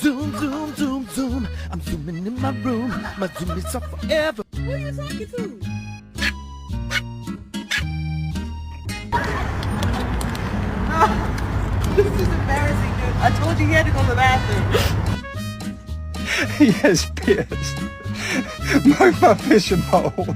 Zoom, zoom, zoom, zoom. I'm zooming in my room. My zoom is up forever. Who are you talking to? This is embarrassing, dude. I told you he had to go to the bathroom. Yes, pissed. My fishing pole.